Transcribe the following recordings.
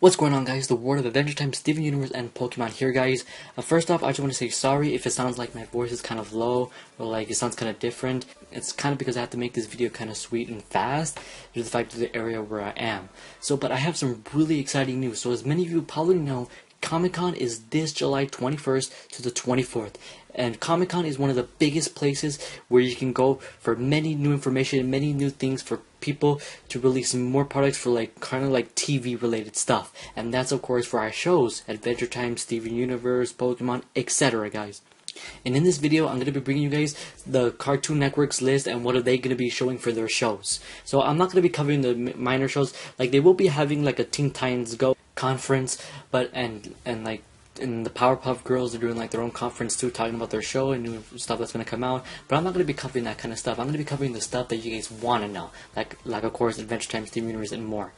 What's going on, guys? The World of Adventure Time, Steven Universe, and Pokemon here, guys. First off, I just want to say sorry if it sounds like my voice is kind of low, or like it sounds kind of different. It's kind of because I have to make this video kind of sweet and fast, due to the fact of the area where I am. But I have some really exciting news. So as many of you probably know, Comic-Con is this July 21st to the 24th. And Comic-Con is one of the biggest places where you can go for many new information, many new things for people to release more products for kind of like TV related stuff. And that's of course for our shows, Adventure Time, Steven Universe, Pokemon, etc. guys. And in this video, I'm going to be bringing you guys the Cartoon Network's list and what are they going to be showing for their shows. So I'm not going to be covering the minor shows. Like they will be having like a Teen Titans Go conference, but and like in the Powerpuff Girls are doing like their own conference too, talking about their show and new stuff that's going to come out. But I'm not going to be covering that kind of stuff. I'm going to be covering the stuff that you guys want to know, like of course Adventure Time, Steven Universe, and more.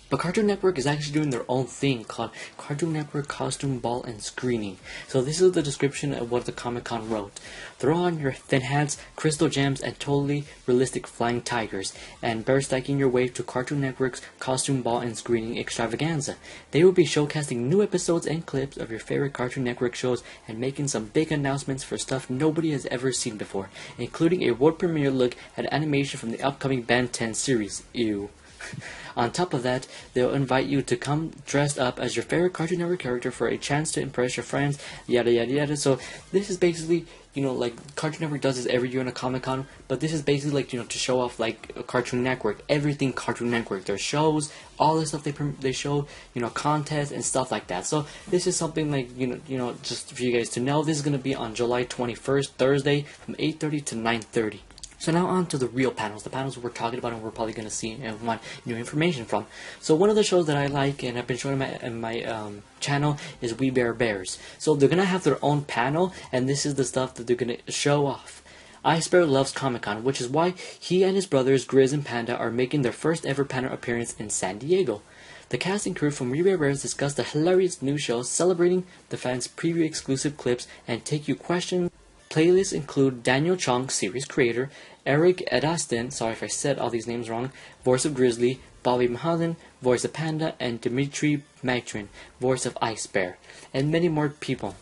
But Cartoon Network is actually doing their own thing called Cartoon Network Costume Ball and Screening. So this is the description of what the Comic-Con wrote. Throw on your thin hats, crystal gems, and totally realistic flying tigers, and bear stacking your way to Cartoon Network's Costume Ball and Screening Extravaganza. They will be showcasing new episodes and clips of your favorite Cartoon Network shows and making some big announcements for stuff nobody has ever seen before, including a world premiere look at animation from the upcoming Ben 10 series. Ew. On top of that, they'll invite you to come dressed up as your favorite Cartoon Network character for a chance to impress your friends, yada yada yada. So this is basically, like Cartoon Network does this every year in a Comic-Con, but this is basically like, to show off like a Cartoon Network, everything Cartoon Network, their shows, all the stuff they show, contests and stuff like that. So this is something like, just for you guys to know. This is going to be on July 21st, Thursday, from 8:30 to 9:30. So now on to the real panels, the panels we're talking about and we're probably going to see and want new information from. So one of the shows that I like and I've been showing in my channel is We Bare Bears. So they're going to have their own panel, and this is the stuff that they're going to show off. Ice Bear loves Comic-Con, which is why he and his brothers Grizz and Panda are making their first ever panel appearance in San Diego. The cast and crew from We Bare Bears discuss the hilarious new show, celebrating the fans' preview exclusive clips, and take you questions. Playlists include Daniel Chong, series creator, Eric Edastin, sorry if I said all these names wrong, voice of Grizzly, Bobby Mahalan, voice of Panda, and Dimitri Matrin, voice of Ice Bear, and many more people.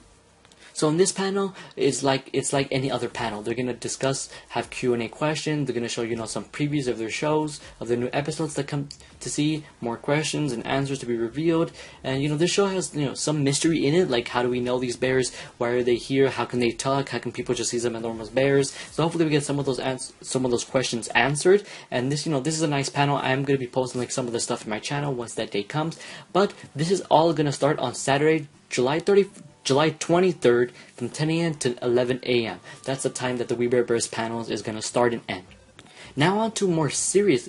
So in this panel, it's like any other panel. They're gonna discuss, have Q&A questions. They're gonna show some previews of their shows, of the new episodes that come to see, more questions and answers to be revealed. And this show has some mystery in it, like how do we know these bears? Why are they here? How can they talk? How can people just see them as normal bears? So hopefully we get some of those questions answered. And this this is a nice panel. I am gonna be posting like some of the stuff in my channel once that day comes. But this is all gonna start on Saturday, July 23rd from 10 a.m. to 11 a.m. That's the time that the We Bare Bears panels is going to start and end. Now on to more serious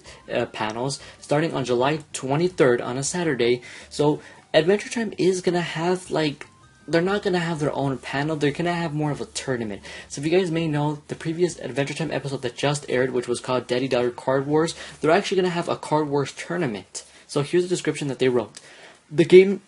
panels, starting on July 23rd on a Saturday. So Adventure Time is going to have they're not going to have their own panel, they're going to have more of a tournament. So if you guys may know, the previous Adventure Time episode that just aired, which was called Daddy Daughter Card Wars, they're actually going to have a Card Wars tournament. So here's the description that they wrote. The game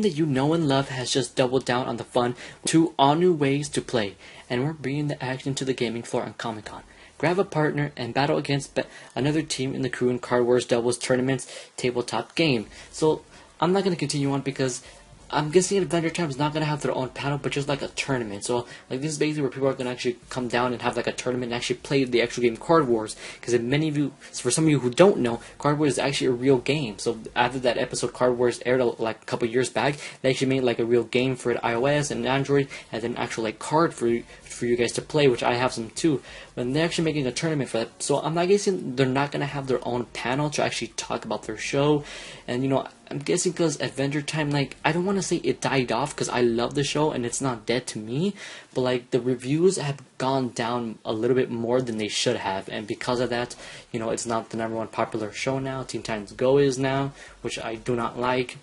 that you know and love has just doubled down on the fun with 2 all-new ways to play, and we're bringing the action to the gaming floor on Comic-Con. Grab a partner and battle against another team in the crew in Card Wars Doubles Tournament's tabletop game. So I'm not going to continue on because I'm guessing Adventure Time is not going to have their own panel, but just like a tournament. So like this is basically where people are going to actually come down and have like a tournament and actually play the actual game Card Wars. Because for some of you who don't know, Card Wars is actually a real game. So after that episode Card Wars aired like a couple years back, they actually made like a real game for iOS and Android, and then actual like card for you guys to play, which I have some too. But they're actually making a tournament for that. So I'm not guessing they're not going to have their own panel to actually talk about their show. And I'm guessing because Adventure Time, I don't want to say it died off because I love the show and it's not dead to me, but the reviews have gone down a little bit more than they should have, and because of that, it's not the #1 popular show now. Teen Titans Go is now, which I do not like,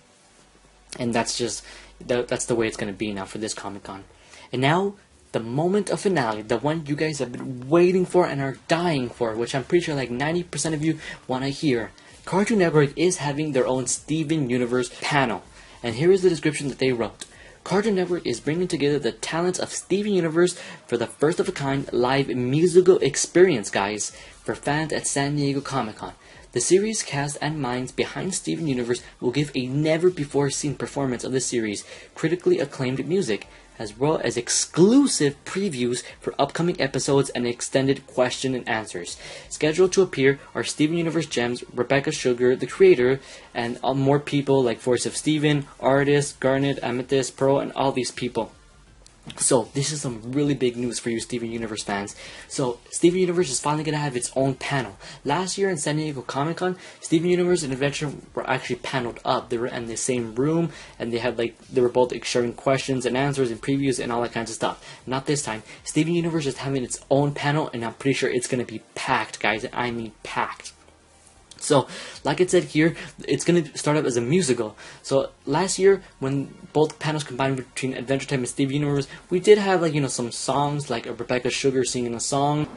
and that's the way it's going to be now for this Comic-Con. And now, the moment of finale, the one you guys have been waiting for and are dying for, which I'm pretty sure 90% of you want to hear. Cartoon Network is having their own Steven Universe panel, and here is the description that they wrote. Cartoon Network is bringing together the talents of Steven Universe for the first-of-a-kind live musical experience, guys, for fans at San Diego Comic-Con. The series cast and minds behind Steven Universe will give a never-before-seen performance of the series' critically acclaimed music, as well as exclusive previews for upcoming episodes and extended question and answers. Scheduled to appear are Steven Universe gems, Rebecca Sugar, the creator, and more people like Voice of Steven, Artist, Garnet, Amethyst, Pearl, and all these people. So, this is some really big news for you Steven Universe fans. So, Steven Universe is finally going to have its own panel. Last year in San Diego Comic-Con, Steven Universe and Adventure were actually paneled up. They were in the same room, and they were both sharing questions and answers and previews and all that kinds of stuff. Not this time. Steven Universe is having its own panel, and I'm pretty sure it's going to be packed, guys. And I mean packed. So, like it said here, it's going to start up as a musical. So, last year, when both panels combined between Adventure Time and Steven Universe, we did have, like, some songs, like Rebecca Sugar singing a song.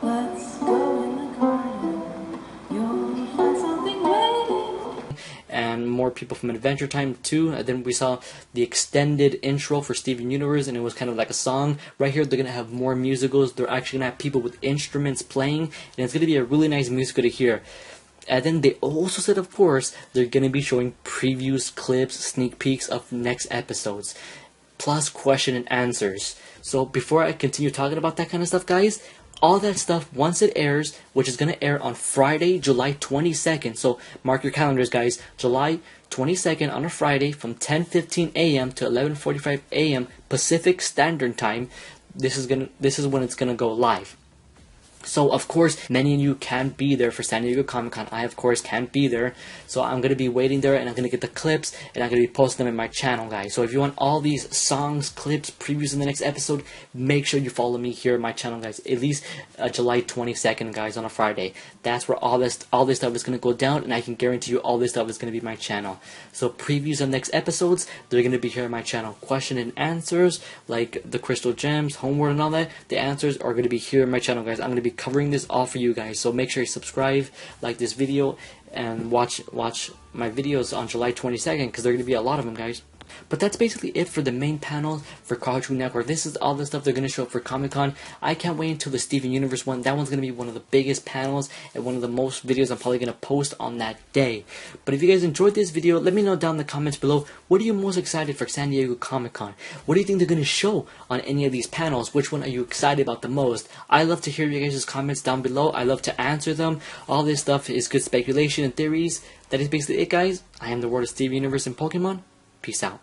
Let's go in the garden, you'll find something waiting. And more people from Adventure Time too. And then we saw the extended intro for Steven Universe, and it was kind of like a song. Right here, they're going to have more musicals. They're actually going to have people with instruments playing, and it's going to be a really nice musical to hear. And then they also said, of course, they're going to be showing previews, clips, sneak peeks of next episodes, plus question and answers. So before I continue talking about that kind of stuff, guys, all that stuff, once it airs, which is going to air on Friday, July 22nd. So mark your calendars, guys. July 22nd on a Friday from 10:15 a.m. to 11:45 a.m. Pacific Standard Time. This is when it's going to go live. So, of course, many of you can't be there for San Diego Comic-Con. I, of course, can't be there. So, I'm going to be waiting there, and I'm going to get the clips, and I'm going to be posting them in my channel, guys. So, if you want all these songs, clips, previews in the next episode, make sure you follow me here on my channel, guys. At least July 22nd, guys, on a Friday. That's where all this stuff is going to go down, and I can guarantee you all this stuff is going to be my channel. So, previews of next episodes, they're going to be here on my channel. Question and answers, like the Crystal Gems, Homeworld, and all that, the answers are going to be here on my channel, guys. I'm going to be covering this all for you guys, so make sure you subscribe, like this video, and watch my videos on July 22nd, because there are going to be a lot of them, guys. But that's basically it for the main panel for Cartoon Network. This is all the stuff they're going to show up for Comic-Con. I can't wait until the Steven Universe one. That one's going to be one of the biggest panels and one of the most videos I'm probably going to post on that day. But if you guys enjoyed this video, let me know down in the comments below, what are you most excited for San Diego Comic-Con? What do you think they're going to show on any of these panels? Which one are you excited about the most? I love to hear you guys' comments down below. I love to answer them. All this stuff is good speculation and theories. That is basically it, guys. I am the World of Steven Universe and Pokemon. Peace out.